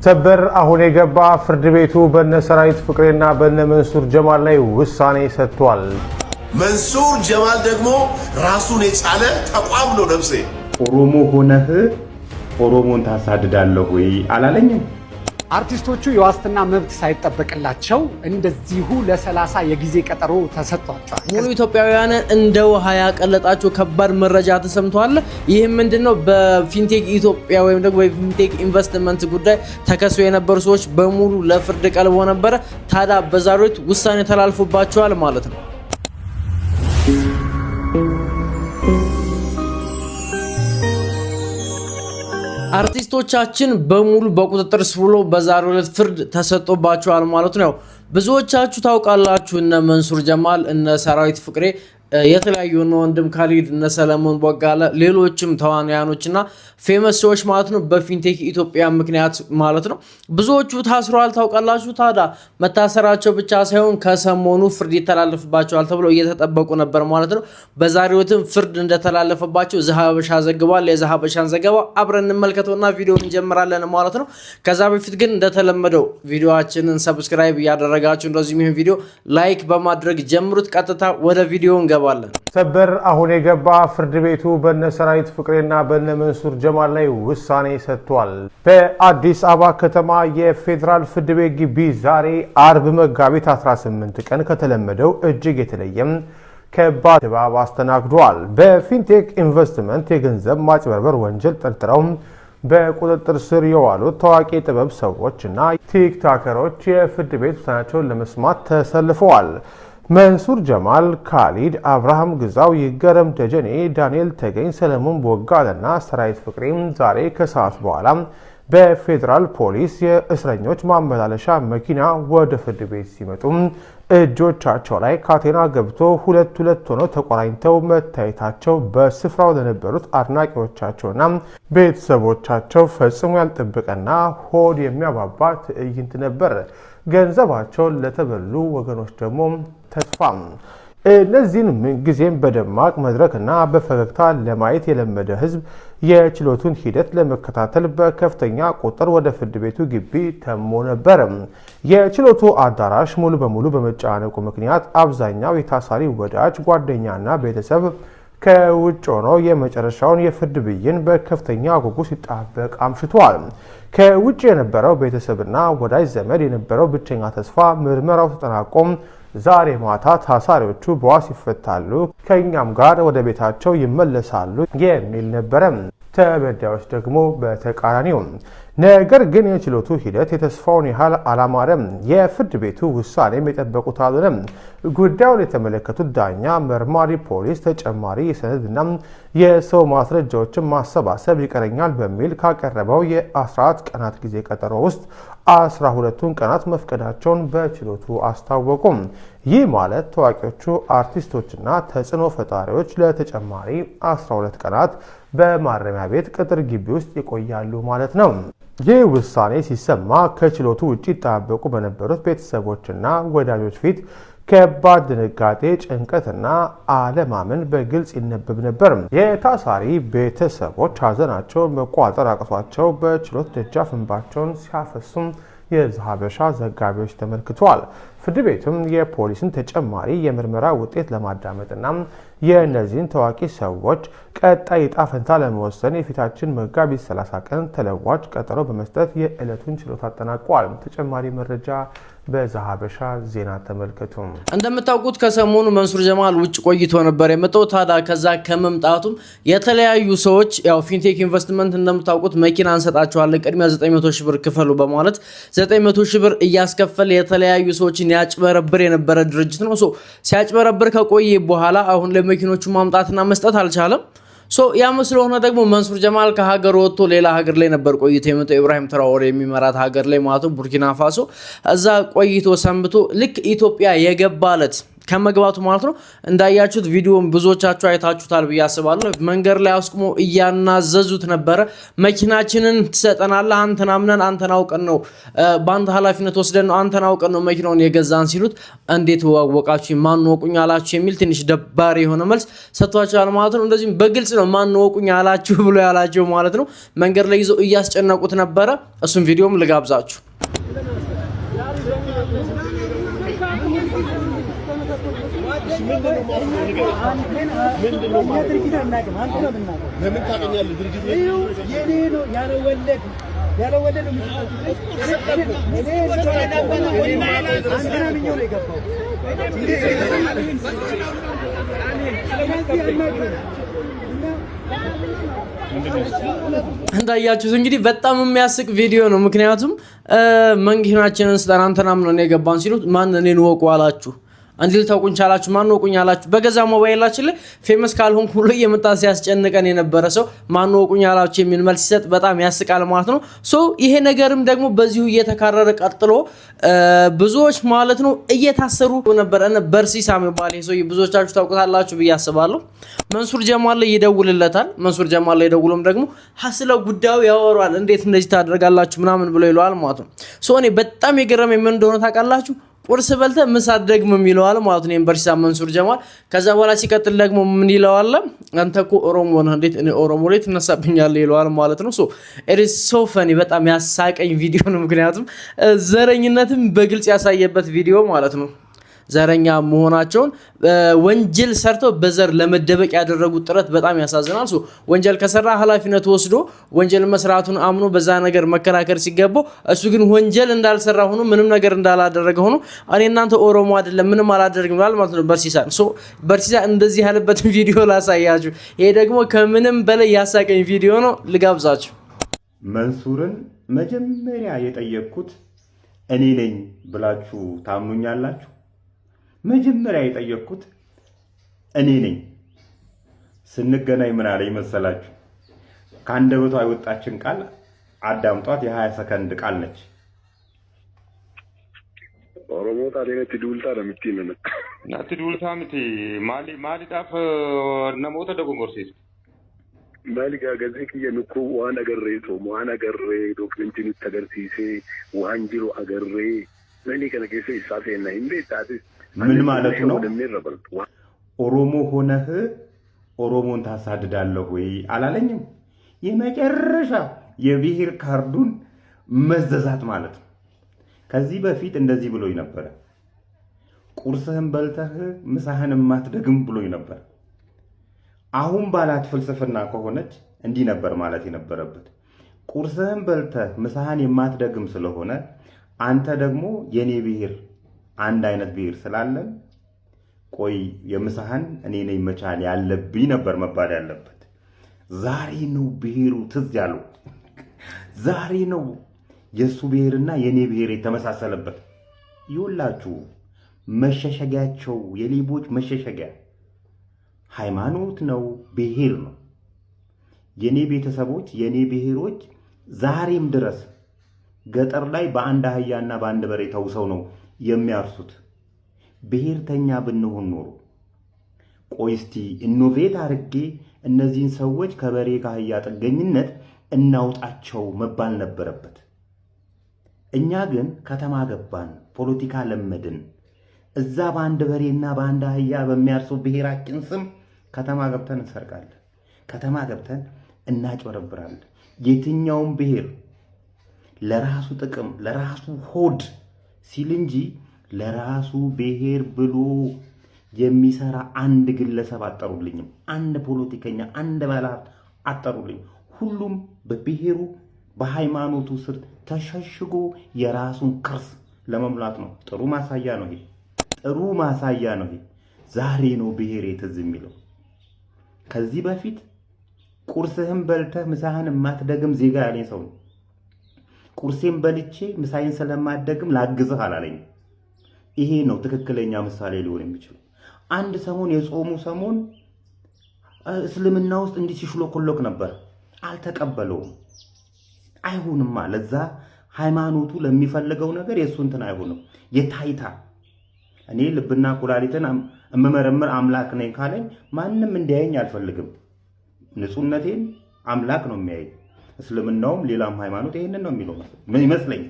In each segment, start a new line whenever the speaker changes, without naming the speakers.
ሰበር አሁን የገባ ፍርድ ቤቱ በነ ሰራዊት ፍቅሬና በነ መንሱር ጀማል ላይ ውሳኔ ሰጥቷል።
መንሱር ጀማል ደግሞ ራሱን የቻለ ተቋም ነው። ነፍሴ
ኦሮሞ ሆነህ ኦሮሞን ታሳድዳለህ ወይ አላለኝም።
አርቲስቶቹ የዋስትና መብት ሳይጠበቅላቸው እንደዚሁ ለ30 የጊዜ ቀጠሮ ተሰጥቷቸዋል።
ሙሉ ኢትዮጵያውያን እንደ ውሃ ያቀለጣቸው ከባድ መረጃ ተሰምቷል። ይህም ምንድነው? በፊንቴክ ኢትዮጵያ ወይም ደግሞ በፊንቴክ ኢንቨስትመንት ጉዳይ ተከሰው የነበሩ ሰዎች በሙሉ ለፍርድ ቀርበው ነበር። ታዲያ በዛሬው ዕለት ውሳኔ ተላልፎባቸዋል ማለት ነው። አርቲስቶቻችን በሙሉ በቁጥጥር ስር ውለው በዛሬው ዕለት ፍርድ ተሰጥቶባቸዋል ማለት ነው። ብዙዎቻችሁ ታውቃላችሁ እነ መንሱር ጀማል እነ ሰራዊት ፍቅሬ የተለያዩ ነው ወንድም ካሊድ እነ ሰለሞን ቦጋለ ሌሎችም ተዋናያኖችና ፌመስ ሰዎች ማለት ነው በፊንቴክ ኢትዮጵያ ምክንያት ማለት ነው ብዙዎቹ ታስረዋል ታውቃላችሁ። ታዲያ መታሰራቸው ብቻ ሳይሆን ከሰሞኑ ፍርድ ይተላለፍባቸዋል ተብሎ እየተጠበቁ ነበር ማለት ነው። በዛሬው ዕለት ፍርድ እንደተላለፈባቸው ዘሀበሻ ዘግቧል። የዘሀበሻን ዘገባ አብረን እንመልከተውና ቪዲዮውን እንጀምራለን ማለት ነው። ከዛ በፊት ግን እንደተለመደው ቪዲዮአችንን ሰብስክራይብ ያደረጋችሁ እንደዚህም ይሄን ቪዲዮ ላይክ በማድረግ ጀምሩት። ቀጥታ ወደ ቪዲዮ እንገባለን።
ሰበር አሁን የገባ ፍርድ ቤቱ በነ ሰራዊት ፍቅሬና በነ መንሱር ጀማል ላይ ውሳኔ ሰጥቷል። በአዲስ አበባ ከተማ የፌዴራል ፍርድ ቤት ግቢ ዛሬ አርብ መጋቢት 18 ቀን ከተለመደው እጅግ የተለየም ከባድ ድባብ አስተናግዷል። በፊንቴክ ኢንቨስትመንት የገንዘብ ማጭበርበር ወንጀል ጠርጥረው በቁጥጥር ስር የዋሉት ታዋቂ ጥበብ ሰዎች እና ቲክቶከሮች የፍርድ ቤት ውሳኔያቸውን ለመስማት ተሰልፈዋል። መንሱር ጀማል፣ ካሊድ፣ አብርሃም ግዛው፣ ይገረም ደጀኔ፣ ዳንኤል ተገኝ፣ ሰለሞን ቦጋለና ሰራዊት ፍቅሬም ዛሬ ከሰዓት በኋላ በፌዴራል ፖሊስ የእስረኞች ማመላለሻ መኪና ወደ ፍርድ ቤት ሲመጡ እጆቻቸው ላይ ካቴና ገብቶ ሁለት ሆነው ተቆራኝተው መታየታቸው በስፍራው ለነበሩት አድናቂዎቻቸውና ቤተሰቦቻቸው ፈጽሞ ያልጠበቀና ሆድ የሚያባባ ትዕይንት ነበር። ገንዘባቸውን ለተበሉ ወገኖች ደግሞ ተስፋ። እነዚህን ምንጊዜም በደማቅ መድረክና በፈገግታ ለማየት የለመደ ሕዝብ የችሎቱን ሂደት ለመከታተል በከፍተኛ ቁጥር ወደ ፍርድ ቤቱ ግቢ ተሞ ነበር። የችሎቱ አዳራሽ ሙሉ በሙሉ በመጨናነቁ ምክንያት አብዛኛው የታሳሪ ወዳጅ ጓደኛና ቤተሰብ ከውጭ ሆነው የመጨረሻውን የፍርድ ብይን በከፍተኛ ጉጉት ሲጠባበቅ አምሽቷል። ከውጭ የነበረው ቤተሰብና ወዳጅ ዘመድ የነበረው ብቸኛ ተስፋ ምርመራው ተጠናቆም ዛሬ ማታ ታሳሪዎቹ በዋስ ይፈታሉ፣ ከኛም ጋር ወደ ቤታቸው ይመለሳሉ የሚል ነበረ። ተበዳዮች ደግሞ በተቃራኒው። ነገር ግን የችሎቱ ሂደት የተስፋውን ያህል አላማረም። የፍርድ ቤቱ ውሳኔም የጠበቁት አልሆነም። ጉዳዩን የተመለከቱት ዳኛ መርማሪ ፖሊስ ተጨማሪ የሰነድና የሰው ማስረጃዎችን ማሰባሰብ ይቀረኛል በሚል ካቀረበው የ14 ቀናት ጊዜ ቀጠሮ ውስጥ 12ቱን ቀናት መፍቀዳቸውን በችሎቱ አስታወቁም። ይህ ማለት ታዋቂዎቹ አርቲስቶችና ተጽዕኖ ፈጣሪዎች ለተጨማሪ 12 ቀናት በማረሚያ ቤት ቅጥር ግቢ ውስጥ ይቆያሉ ማለት ነው። ይህ ውሳኔ ሲሰማ ከችሎቱ ውጭ ይጠባበቁ በነበሩት ቤተሰቦችና ወዳጆች ፊት ከባድ ድንጋጤ፣ ጭንቀትና አለማመን በግልጽ ይነበብ ነበር። የታሳሪ ቤተሰቦች ሀዘናቸውን መቋጠር አቅቷቸው በችሎት ደጃፍ እንባቸውን ሲያፈሱም የዘሀበሻ ዘጋቢዎች ተመልክተዋል። ፍርድ ቤቱም የፖሊስን ተጨማሪ የምርመራ ውጤት ለማዳመጥና የእነዚህን ታዋቂ ሰዎች ቀጣይ ዕጣ ፈንታ ለመወሰን የፊታችን መጋቢት 30 ቀን ተለዋጭ ቀጠሮ በመስጠት የዕለቱን ችሎት አጠናቋል። ተጨማሪ መረጃ በዘሀበሻ ዜና ተመልከቱ።
እንደምታውቁት ከሰሞኑ መንሱር ጀማል ውጭ ቆይቶ ነበር የመጣው። ታዲያ ከዛ ከመምጣቱም የተለያዩ ሰዎች ያው ፊንቴክ ኢንቨስትመንት እንደምታውቁት መኪና እንሰጣቸዋለን ቅድሚያ 900 ሺህ ብር ክፈሉ በማለት 900 ሺህ ብር እያስከፈለ የተለያዩ ሰዎችን ያጭበረብር የነበረ ድርጅት ነው። ሲያጭበረብር ከቆየ በኋላ አሁን ለመኪኖቹ ማምጣትና መስጠት አልቻለም። ያ ስለሆነ ደግሞ መንሱር ጀማል ከሀገር ወጥቶ ሌላ ሀገር ላይ ነበር ቆይቶ የመጣው ኢብራሂም ትራኦሬ የሚመራት ሀገር ላይ ማለት ቡርኪና ፋሶ። እዛ ቆይቶ ሰንብቶ ልክ ኢትዮጵያ የገባለት ከመግባቱ ማለት ነው። እንዳያችሁት ቪዲዮን ብዙዎቻችሁ አይታችሁታል ብዬ አስባለሁ። መንገድ ላይ አስቁሞ እያናዘዙት ነበረ። መኪናችንን ትሰጠናለህ፣ አንተን አምነን አንተን አውቀን ነው በአንተ ኃላፊነት ወስደን ነው አንተን አውቀን ነው መኪናውን የገዛን ሲሉት እንዴት ወቃችሁ ማን ወቁኝ አላችሁ የሚል ትንሽ ደባሪ የሆነ መልስ ሰጥቷቸዋል ማለት ነው። እንደዚህም በግልጽ ነው ማን ወቁኝ አላችሁ ብሎ ያላቸው ማለት ነው። መንገድ ላይ ይዘው እያስጨነቁት ነበረ። እሱም ቪዲዮም ልጋብዛችሁ። እንዳያችሁት እንግዲህ በጣም የሚያስቅ ቪዲዮ ነው። ምክንያቱም መንገናችንን ስጠን አንተን አምነን የገባን ሲሉት ማን እኔን ወቁ አላችሁ አንዲል ታውቁኝ ቻላችሁ ማን ወቁኝ አላችሁ። በገዛ ሞባይላችን ላይ ፌመስ ካልሆንኩ ብሎ እየመጣ ሲያስጨንቀን የነበረ ሰው ማን ወቁኝ አላችሁ የሚል መልስ ሲሰጥ በጣም ያስቃል ማለት ነው። ሶ ይሄ ነገርም ደግሞ በዚሁ እየተካረረ ቀጥሎ ብዙዎች ማለት ነው እየታሰሩ ነበር። እነ በርሲሳ የሚባል ሰው ብዙዎቻችሁ ታውቁታላችሁ ብዬ አስባለሁ። መንሱር ጀማል ላይ ይደውልለታል። መንሱር ጀማል ላይ ደውሎም ደግሞ ስለ ጉዳዩ ያወራል። እንዴት እንደዚህ ታደርጋላችሁ ምናምን ብሎ ይለዋል ማለት ነው። ሶ እኔ በጣም የገረመኝ ምን እንደሆነ ታውቃላችሁ? ቁርስ በልተ ምሳ ደግም የሚለዋል ማለት ነው በርሲሳ መንሱር ጀማል። ከዛ በኋላ ሲቀጥል ደግሞ ምን ይለዋል? አንተ እኮ ኦሮሞ ነህ እንዴት እኔ ኦሮሞ ላይ ትነሳብኛለህ ይለዋል ማለት ነው። ሶ ኢት ኢዝ ሶ ፈኒ በጣም ያሳቀኝ ቪዲዮ ነው። ምክንያቱም ዘረኝነትም በግልጽ ያሳየበት ቪዲዮ ማለት ነው። ዘረኛ መሆናቸውን ወንጀል ሰርተው በዘር ለመደበቅ ያደረጉት ጥረት በጣም ያሳዝናል። ሶ ወንጀል ከሰራ ኃላፊነት ወስዶ ወንጀል መስራቱን አምኖ በዛ ነገር መከራከር ሲገባው እሱ ግን ወንጀል እንዳልሰራ ሆኖ ምንም ነገር እንዳላደረገ ሆኖ እኔ እናንተ ኦሮሞ አይደለም ምንም አላደረግም ማለት ነው በርሲሳ። ሶ በርሲሳ እንደዚህ ያለበት ቪዲዮ ላሳያችሁ። ይሄ ደግሞ ከምንም በላይ ያሳቀኝ ቪዲዮ ነው። ልጋብዛችሁ።
መንሱርን መጀመሪያ የጠየቅኩት እኔ ነኝ ብላችሁ ታምኑኛላችሁ? መጀመሪያ የጠየቅኩት እኔ ነኝ። ስንገናኝ ምን አለኝ መሰላችሁ? ከአንደበቷ የወጣችን ቃል አዳምጧት። የ20 ሰከንድ ቃል ነች።
ኦሮሞ ታዲነት ዱልታ ለምትይነ
ናት ዱልታ ምት ማሊ ዳፍ ነሞተ ደጎንጎርሲስ
ማሊጋ ገዚክ የንኩ ዋና ገሬ ዋና ገሬ ዶክመንቲን ተገርሲሴ ዋንጅሮ አገሬ ለኔ ከነገሰ ይሳፈና እንዴት
ምን ማለቱ ነው? ኦሮሞ ሆነህ ኦሮሞን ታሳድዳለህ ወይ አላለኝም። የመጨረሻ የብሔር ካርዱን መዘዛት ማለት ነው። ከዚህ በፊት እንደዚህ ብሎኝ ነበር። ቁርስህን በልተህ ምሳህን ማትደግም ብሎኝ ነበር። አሁን ባላት ፍልስፍና ከሆነች እንዲህ ነበር ማለት የነበረበት። ቁርስህን በልተህ ምሳህን የማትደግም ስለሆነ አንተ ደግሞ የኔ ብሔር አንድ አይነት ብሔር ስላለን ቆይ የምሳህን እኔ ነኝ መቻል ያለብኝ ነበር መባል ያለበት። ዛሬ ነው ብሔሩ ትዝ ያለው። ዛሬ ነው የሱ ብሔርና የኔ ብሔር የተመሳሰለበት። ይውላችሁ መሸሸጊያቸው የሌቦች መሸሸጊያ ሃይማኖት ነው፣ ብሔር ነው። የኔ ቤተሰቦች የኔ ብሔሮች ዛሬም ድረስ ገጠር ላይ በአንድ አህያና በአንድ በሬ ተውሰው ነው የሚያርሱት። ብሔርተኛ ብንሆን ኖሮ ቆይ እስቲ ኢኖቬት አድርጌ እነዚህን ሰዎች ከበሬ ከአህያ ጥገኝነት እናውጣቸው መባል ነበረበት። እኛ ግን ከተማ ገባን፣ ፖለቲካ ለመድን። እዛ በአንድ በሬና በአንድ አህያ በሚያርሱ ብሔራችን ስም ከተማ ገብተን እንሰርቃለን፣ ከተማ ገብተን እናጭበረብራለን። የትኛውም ብሔር ለራሱ ጥቅም ለራሱ ሆድ ሲል እንጂ ለራሱ ብሔር ብሎ የሚሰራ አንድ ግለሰብ አጠሩልኝም፣ አንድ ፖለቲከኛ፣ አንድ ባለሀብት አጠሩልኝ። ሁሉም በብሔሩ በሃይማኖቱ ስር ተሸሽጎ የራሱን ቅርስ ለመሙላት ነው። ጥሩ ማሳያ ነው ይሄ፣ ጥሩ ማሳያ ነው ይሄ። ዛሬ ነው ብሔሬ ትዝ የሚለው። ከዚህ በፊት ቁርስህን በልተህ ምሳህን የማትደግም ዜጋ ያለኝ ሰው ነው። ቁርሴን በልቼ ምሳዬን ስለማትደግም ላግዝህ አላለኝ። ይሄ ነው ትክክለኛ ምሳሌ ሊሆን የሚችለው። አንድ ሰሞን የጾሙ ሰሞን እስልምና ውስጥ እንዲህ ሲሽሎኮሎክ ነበር፣ አልተቀበለውም። አይሆንማ፣ ለዛ ሃይማኖቱ ለሚፈልገው ነገር የሱ እንትን አይሆንም። የታይታ እኔ ልብና ኩላሊትን እመመረምር አምላክ ነኝ ካለኝ ማንም እንዲያየኝ አልፈልግም። ንጹህነቴን አምላክ ነው የሚያየኝ። እስልምናውም ሌላም ሃይማኖት ይሄንን ነው የሚለው ይመስለኝ።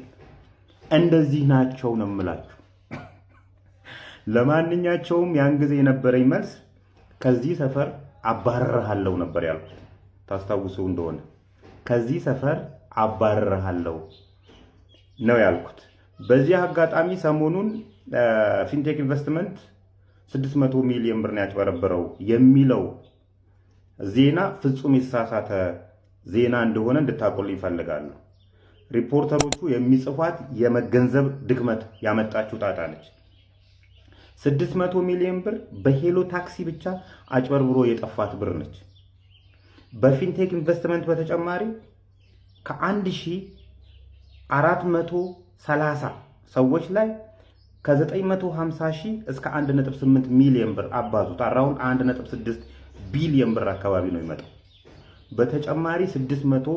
እንደዚህ ናቸው ነው የምላችሁ። ለማንኛቸውም ያን ጊዜ የነበረኝ መልስ ከዚህ ሰፈር አባረርሃለሁ ነበር ያልኩት። ታስታውሱ እንደሆነ ከዚህ ሰፈር አባረርሃለሁ ነው ያልኩት። በዚህ አጋጣሚ ሰሞኑን ፊንቴክ ኢንቨስትመንት 600 ሚሊዮን ብር ያጭበረበረው የሚለው ዜና ፍጹም የተሳሳተ ዜና እንደሆነ እንድታቆልኝ ይፈልጋሉ። ሪፖርተሮቹ የሚጽፏት የመገንዘብ ድክመት ያመጣችው ጣጣ ነች። 600 ሚሊዮን ብር በሄሎ ታክሲ ብቻ አጭበርብሮ የጠፋት ብር ነች። በፊንቴክ ኢንቨስትመንት በተጨማሪ ከ1430 ሰዎች ላይ ከ950 ሺህ እስከ 1.8 ሚሊዮን ብር አባዙት። አራውን 1.6 ቢሊዮን ብር አካባቢ ነው ይመጣው። በተጨማሪ 600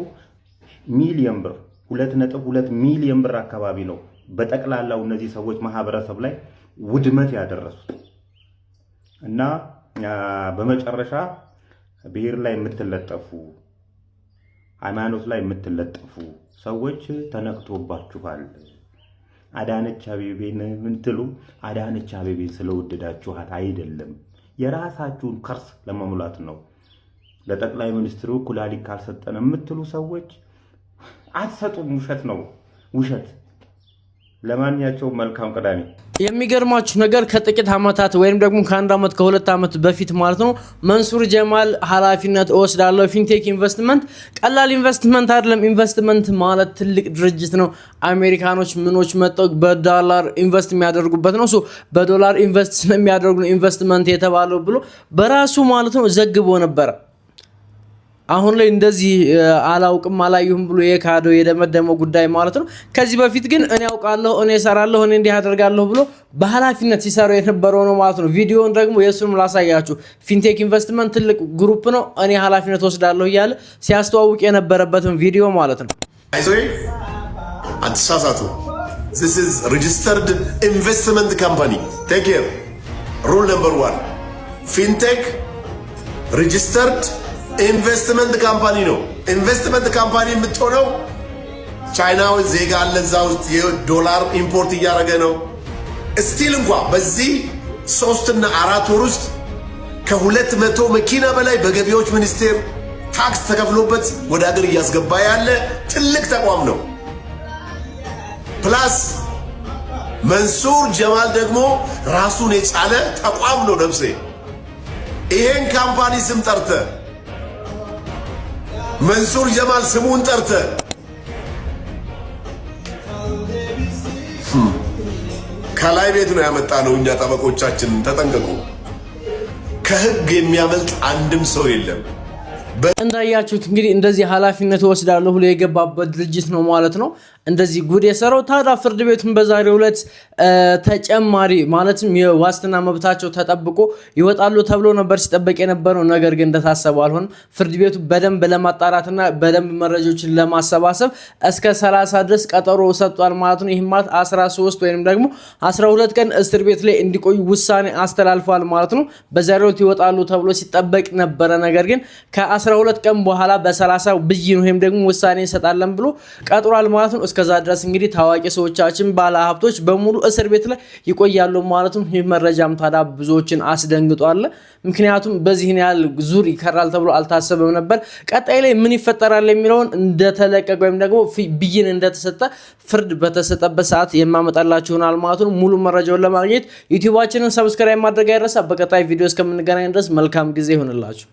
ሚሊዮን ብር 2.2 ሚሊዮን ብር አካባቢ ነው በጠቅላላው እነዚህ ሰዎች ማህበረሰብ ላይ ውድመት ያደረሱት። እና በመጨረሻ ብሔር ላይ የምትለጠፉ ሃይማኖት ላይ የምትለጠፉ ሰዎች ተነቅቶባችኋል። አዳነች አቤቤን ምንትሉ አዳነች አቤቤን ስለወደዳችኋት አይደለም፣ የራሳችሁን ከርስ ለመሙላት ነው። ለጠቅላይ ሚኒስትሩ ኩላሊት ካልሰጠን የምትሉ ሰዎች አትሰጡም። ውሸት ነው፣ ውሸት። ለማንኛቸውም መልካም ቅዳሜ።
የሚገርማችሁ ነገር ከጥቂት ዓመታት ወይም ደግሞ ከ1 ዓመት ከ2 ዓመት በፊት ማለት ነው መንሱር ጀማል ኃላፊነት እወስዳለሁ ፊንቴክ ኢንቨስትመንት ቀላል ኢንቨስትመንት አይደለም። ኢንቨስትመንት ማለት ትልቅ ድርጅት ነው። አሜሪካኖች ምኖች መጥተው በዶላር ኢንቨስት የሚያደርጉበት ነው። በዶላር ኢንቨስት ስለሚያደርጉ ኢንቨስትመንት የተባለው ብሎ በራሱ ማለት ነው ዘግቦ ነበር። አሁን ላይ እንደዚህ አላውቅም አላየሁም ብሎ የካደው የደመደመው ጉዳይ ማለት ነው። ከዚህ በፊት ግን እኔ አውቃለሁ፣ እኔ እሰራለሁ፣ እኔ እንዲህ አደርጋለሁ ብሎ በኃላፊነት ሲሰራው የነበረው ነው ማለት ነው። ቪዲዮውን ደግሞ የሱንም ላሳያችሁ። ፊንቴክ ኢንቨስትመንት ትልቅ ግሩፕ ነው፣ እኔ ኃላፊነት ወስዳለሁ እያለ ሲያስተዋውቅ የነበረበትን ቪዲዮ ማለት ነው።
አትሳሳቱ። This is registered investment company. Take care. Rule number 1. Fintech registered ኢንቨስትመንት ካምፓኒ ነው። ኢንቨስትመንት ካምፓኒ የምትሆነው ቻይናዊ ዜጋ አለ እዛ ውስጥ የዶላር ኢምፖርት እያደረገ ነው። ስቲል እንኳን በዚህ 3 እና 4 ወር ውስጥ ከ200 መኪና በላይ በገቢዎች ሚኒስቴር ታክስ ተከፍሎበት ወደ ሀገር እያስገባ ያለ ትልቅ ተቋም ነው። ፕላስ መንሱር ጀማል ደግሞ ራሱን የቻለ ተቋም ነው። ነፍሴ ይሄን ካምፓኒ ስም ጠርተ መንሱር ጀማል ስሙን ጠርተ ከላይ ቤት ነው ያመጣ ነው። እኛ ጠበቆቻችን ተጠንቀቁ። ከህግ የሚያመልጥ አንድም ሰው የለም።
እንዳያችሁት እንግዲህ እንደዚህ ኃላፊነት ወስዳለሁ ብሎ የገባበት ድርጅት ነው ማለት ነው። እንደዚህ ጉድ የሰራው ታዲያ ፍርድ ቤቱን በዛሬው ዕለት ተጨማሪ ማለትም የዋስትና መብታቸው ተጠብቆ ይወጣሉ ተብሎ ነበር ሲጠበቅ የነበረው። ነገር ግን እንደታሰበው አልሆነም። ፍርድ ቤቱ በደንብ ለማጣራትና በደንብ መረጃዎችን ለማሰባሰብ እስከ 30 ድረስ ቀጠሮ ሰጥቷል ማለት ነው። ይህም ማለት 13 ወይም ደግሞ 12 ቀን እስር ቤት ላይ እንዲቆዩ ውሳኔ አስተላልፏል ማለት ነው። በዛሬው ዕለት ይወጣሉ ተብሎ ሲጠበቅ ነበረ። ነገር ግን ከ12 ቀን በኋላ በ30 ብይን ወይም ደግሞ ውሳኔ እንሰጣለን ብሎ ቀጥሯል ማለት ነው። እስከዛ ድረስ እንግዲህ ታዋቂ ሰዎቻችን ባለ ሀብቶች በሙሉ እስር ቤት ላይ ይቆያሉ ማለት ነው። ይህ መረጃም ታዲያ ብዙዎችን አስደንግጧል። ምክንያቱም በዚህን ያህል ዙር ይከራል ተብሎ አልታሰበም ነበር። ቀጣይ ላይ ምን ይፈጠራል የሚለውን እንደተለቀቀ ወይም ደግሞ ብይን እንደተሰጠ ፍርድ በተሰጠበት ሰዓት የማመጣላችሁ ይሆናል ማለት ነው። ሙሉ መረጃውን ለማግኘት ዩቲዩባችንን ሰብስክራይብ ማድረግ አይረሳ። በቀጣይ ቪዲዮ እስከምንገናኝ ድረስ መልካም ጊዜ ይሁንላችሁ።